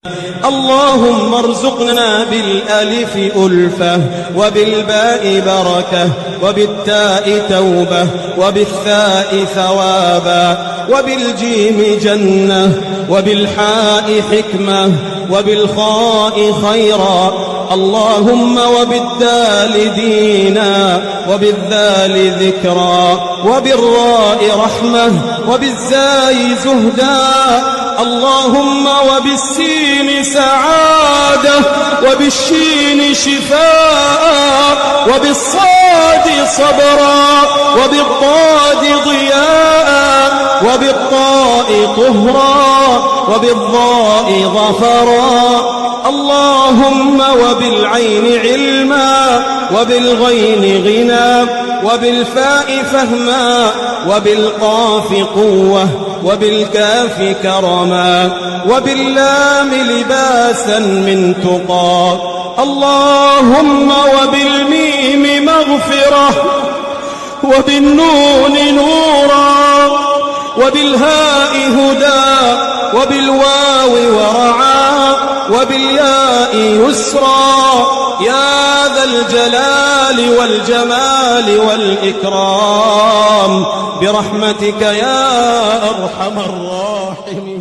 اللهم ارزقنا بالألف ألفة وبالباء بركة وبالتاء توبة وبالثاء ثوابا وبالجيم جنة وبالحاء حكمة وبالخاء خيرا. اللهم وبالدال دينا وبالذال ذكرا وبالراء رحمة وبالزاي زهدا. اللهم وبالسين سعادة وبالشين شفاء وبالصاد صبرا وبالضاد ضياء وبالطاء طهرا وبالضاء ظفرا. اللهم وبالعين علما وبالغين غنى وبالفاء فهما وبالقاف قوة وبالكاف كرما وباللام لباسا من تقى. اللهم وبالميم مغفرة وبالنون نورا وبالهاء هدى وبالواو ورعا وبالياء يسرا. يا ذا الجلال والجمال والإكرام برحمتك يا أرحم الراحمين.